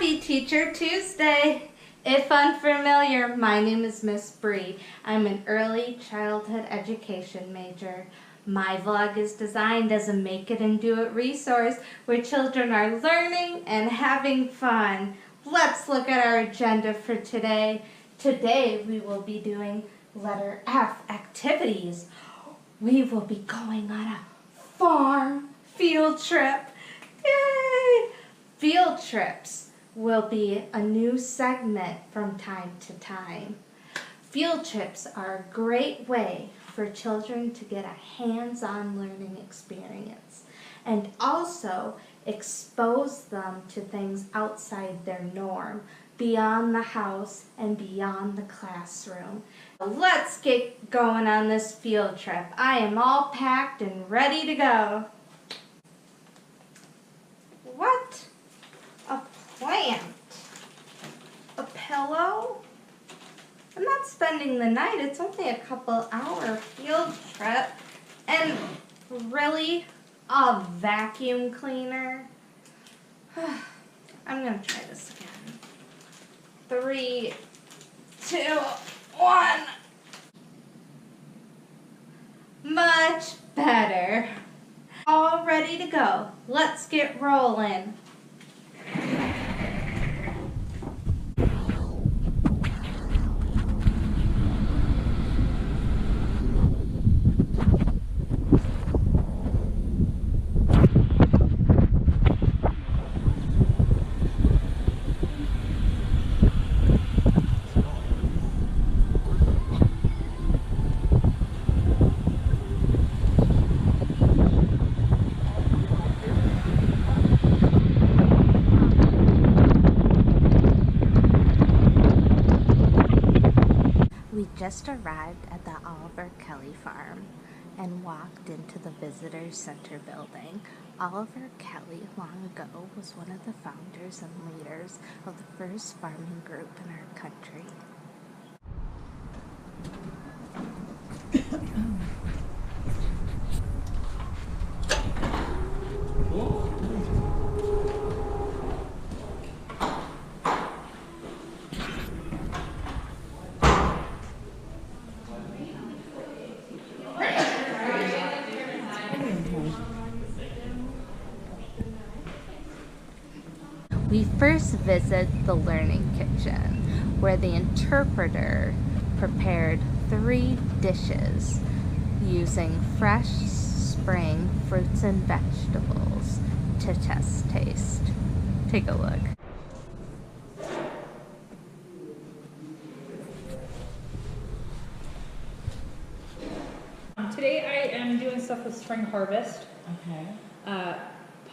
Happy Teacher Tuesday! If unfamiliar, my name is Miss Bree. I'm an early childhood education major. My vlog is designed as a make it and do it resource where children are learning and having fun. Let's look at our agenda for today. Today we will be doing letter F, activities. We will be going on a farm field trip. Yay! Field trips will be a new segment from time to time. Field trips are a great way for children to get a hands-on learning experience and also expose them to things outside their norm, beyond the house and beyond the classroom. Let's get going on this field trip. I am all packed and ready to go. What? A plant? A pillow? I'm not spending the night. It's only a couple-hour field trip. And really, a vacuum cleaner? I'm going to try this again. 3, 2, 1. Much better. All ready to go. Let's get rolling. We just arrived at the Kelley farm and walked into the visitor center building. Oliver Kelley long ago was one of the founders and leaders of the first farming group in our country. We first visit the learning kitchen, where the interpreter prepared 3 dishes using fresh spring fruits and vegetables to test taste. Take a look. Today I am doing stuff with spring harvest. Okay.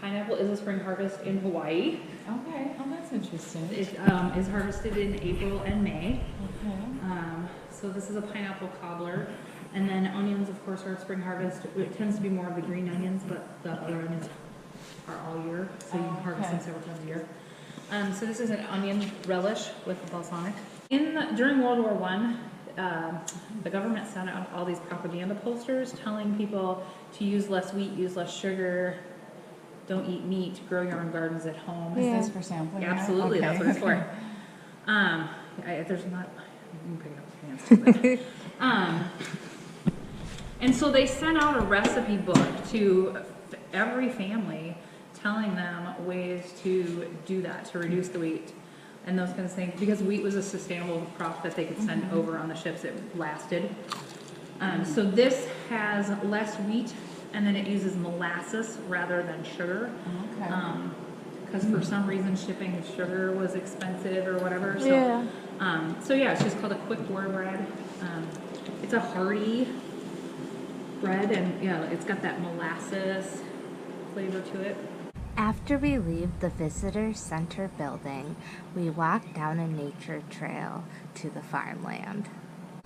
Pineapple is a spring harvest in Hawaii. Okay. Oh, that's interesting. It is harvested in April and May. Okay. So this is a pineapple cobbler. And then onions, of course, are spring harvest. It tends to be more of the green onions, but the other onions are all year. So you can harvest them several times a year. So this is an onion relish with balsamic. During World War I, the government sent out all these propaganda posters telling people to use less wheat, use less sugar, don't eat meat, grow your own gardens at home. Is this for sampling? Yeah, absolutely, okay. that's what it's for. There's not, you can pick it up with your hands too. And so they sent out a recipe book to every family telling them ways to do that, to reduce the wheat and those kinds of things, because wheat was a sustainable crop that they could send over on the ships. It lasted. So this has less wheat, and then it uses molasses rather than sugar. Okay. Because for some reason shipping sugar was expensive or whatever. So, yeah, it's just called a quick war bread. It's a hearty bread, and yeah, it's got that molasses flavor to it. After we leave the visitor center building, we walk down a nature trail to the farmland.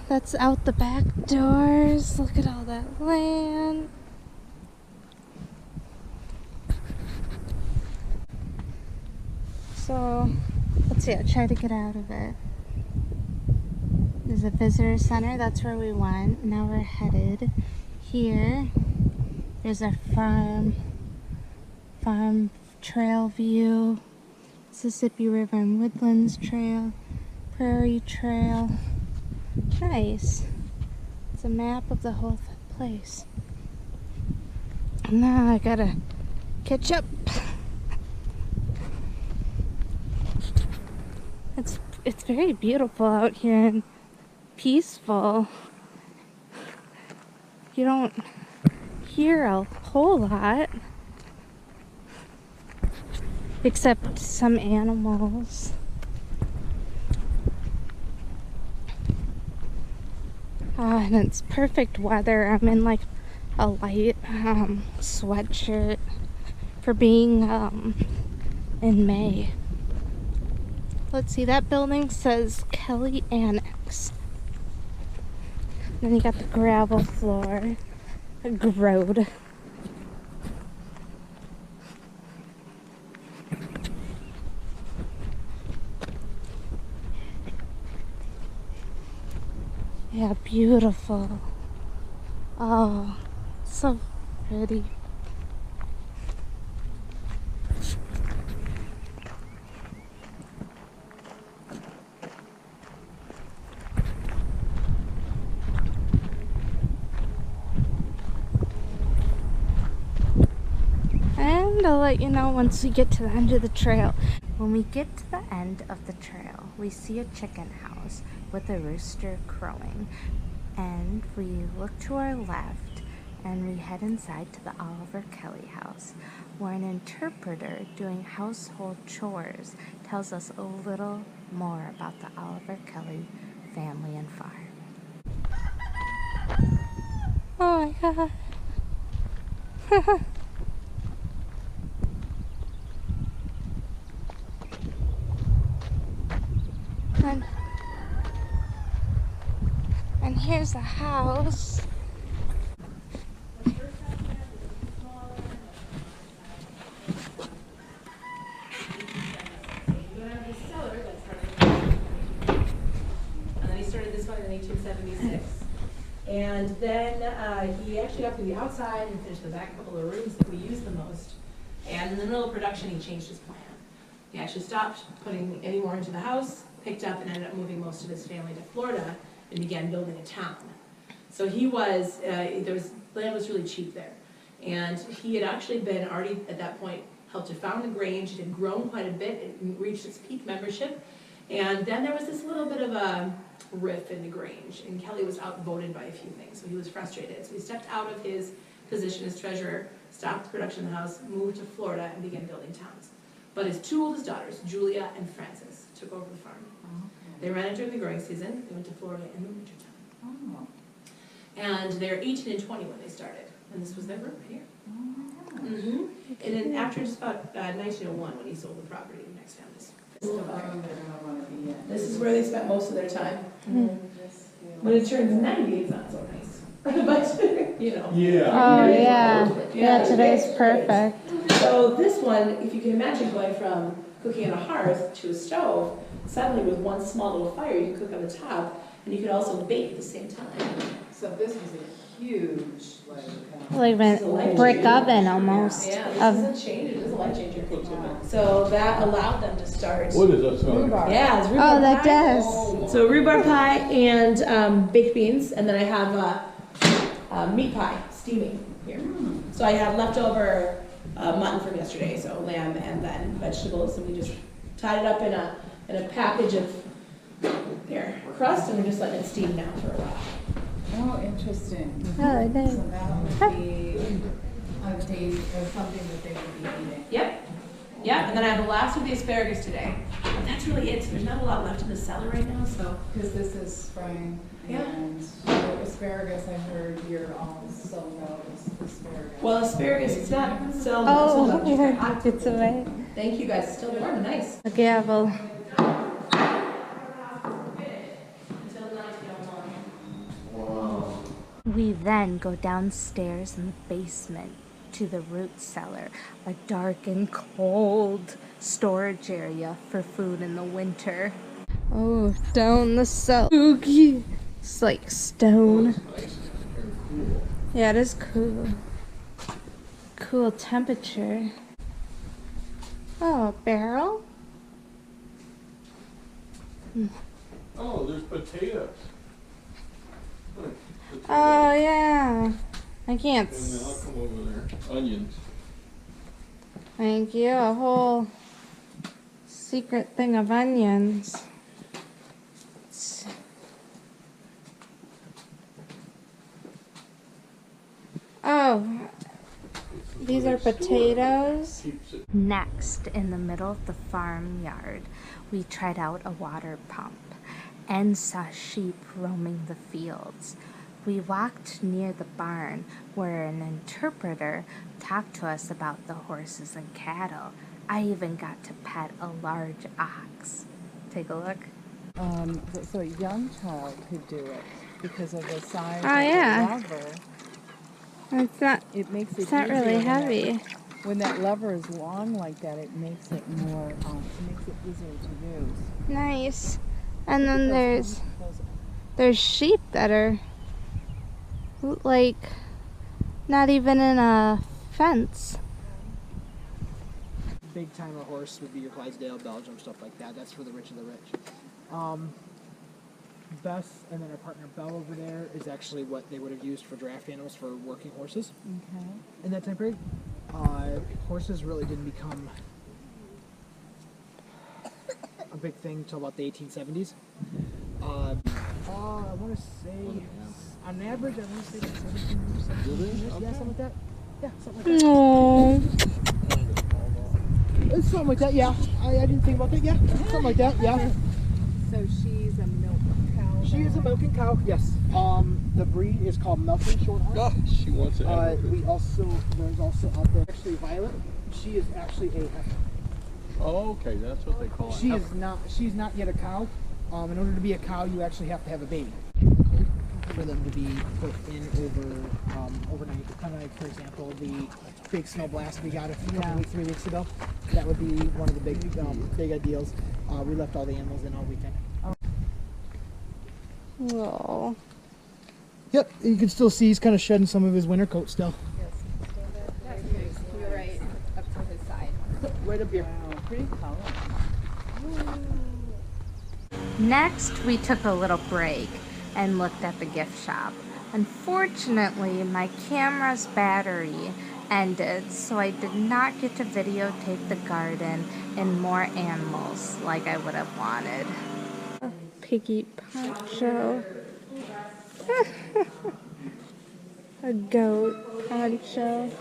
That's out the back doors. Look at all that land. So, let's see, I'll try to get out of it. There's a visitor center, that's where we went. Now we're headed here. There's a farm trail view. Mississippi River and Woodlands Trail, Prairie Trail. Nice. It's a map of the whole place. And now I gotta catch up. It's very beautiful out here and peaceful. You don't hear a whole lot, except some animals. And it's perfect weather. I'm in like a light sweatshirt for being in May. Let's see, that building says Kelley Annex. Then you got the gravel floor, a road. Yeah, beautiful. Oh, so pretty. And I'll let you know once we get to the end of the trail. When we get to the end of the trail, we see a chicken house with a rooster crowing. And we look to our left and we head inside to the Oliver Kelley house, where an interpreter doing household chores tells us a little more about the Oliver Kelley family and farm. Oh my god. And here's the house. And then he started this one in 1876. And then he actually got to the outside and finished the back couple of rooms that we use the most. And in the middle of production, he changed his plan. He actually stopped putting any more into the house, picked up and ended up moving most of his family to Florida and began building a town. So he was, land was really cheap there. And he had actually been already at that point helped to found the Grange. It had grown quite a bit. It reached its peak membership. And then there was this little bit of a riff in the Grange, and Kelley was outvoted by a few things, so he was frustrated. So he stepped out of his position as treasurer, stopped production of the house, moved to Florida, and began building towns. But his two oldest daughters, Julia and Frances, took over the farm. They ran it during the growing season. They went to Florida in the wintertime. Oh. And they're 18 and 20 when they started. And this was their room right here. Oh. Mm-hmm. And then after just about 1901, when he sold the property, the next family's. This is where they spent most of their time. When it turns 90, it's not so nice. But, you know. Yeah. Oh yeah. Yeah, today's perfect. So this one, if you can imagine going from cooking on a hearth to a stove, suddenly with one small little fire, you cook on the top, and you could also bake at the same time. So this was a huge, Like a brick oven almost. Yeah, this is a change. It is a life changer. So that allowed them to start. What does that sound like? Yeah, it's rhubarb Oh, that pie. does. So rhubarb pie and baked beans, and then I have meat pie steaming here. So I had leftover mutton from yesterday, so lamb and then vegetables, and we just tied it up in a package of crust, and we're just letting it steam now for a while. Oh, interesting. Oh, it So is. that would be a date or something that they would be eating. Yep. Yeah, and then I have the last of the asparagus today. But that's really it. So there's not a lot left in the cellar right now, so. Because this is spring, Yeah. and the asparagus, I heard you're all sold out as asparagus. Well, asparagus, it's not sold Oh, out, just got hot. it's away. Thank you guys. It's still warm and nice. A gavel. Until 1901. We then go downstairs in the basement to the root cellar, a dark and cold storage area for food in the winter. Oh, down the cellar. Spooky. It's like stone. Yeah, it is cool. Cool temperature. Oh, a barrel? Oh, there's potatoes. Oh yeah. I can't. And then I'll come over there. Onions. Thank you. A whole secret thing of onions. Oh, these are potatoes. Next, in the middle of the farmyard, we tried out a water pump and saw sheep roaming the fields. We walked near the barn where an interpreter talked to us about the horses and cattle. I even got to pet a large ox. Take a look. So a young child could do it because of the size Oh, of yeah. the lever. It's Makes it it's not really easier heavy. When that lever is long like that, it makes it more, it makes it easier to use. Nice. And then there's sheep that are like not even in a fence. Big timer horse would be your Clydesdale, Belgium, stuff like that. That's for the rich of the rich. Bess and then our partner Belle over there is actually what they would have used for draft animals for working horses in that time period. Horses really didn't become a big thing until about the 1870s. I want to say, on average, I want to say 17 years. Yeah, something like that. Yeah, something like that. No. It's something like that, yeah. I didn't think about that, yeah. Something like that, yeah. So she's a milk cow. She is a milking cow, yes. The breed is called Milking Shorthorn. Oh, she wants it. There's also out there actually Violet. She is actually a heifer. Oh, okay, that's what they call it. She's not yet a cow. In order to be a cow, you actually have to have a baby for them to be put in overnight. Kind of like, for example, the big snow blast we got 3 weeks ago. That would be one of the big deals. We left all the animals in all weekend. Whoa. Yep, you can still see he's kind of shedding some of his winter coat still. You're right up to his side. Right up here. Wow, pretty color. Next, we took a little break and looked at the gift shop. Unfortunately, my camera's battery ended, so I did not get to videotape the garden and more animals like I would have wanted. A piggy poncho. A goat poncho.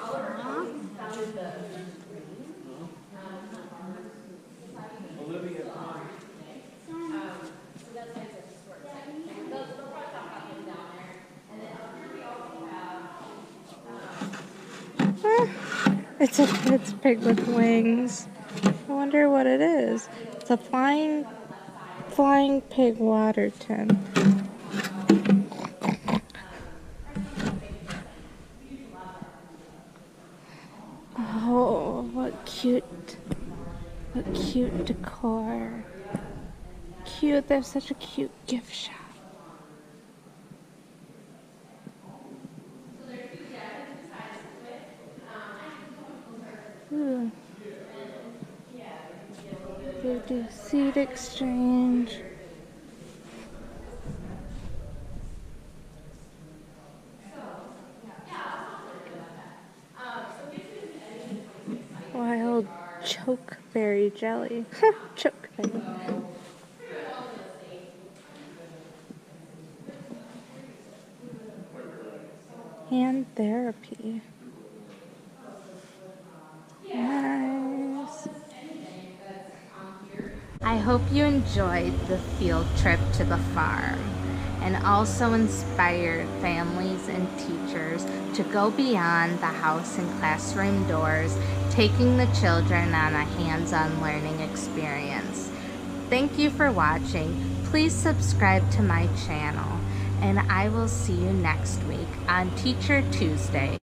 It's a pig with wings. I wonder what it is. It's a flying pig Waterton. Oh, what cute decor. Cute, they have such a cute gift shop. Ooh. They do seed exchange. Wild chokeberry jelly. Chokeberry. Hand therapy. Nice. I hope you enjoyed the field trip to the farm and also inspired families and teachers to go beyond the house and classroom doors, taking the children on a hands-on learning experience. Thank you for watching. Please subscribe to my channel, and I will see you next week on Teacher Tuesday.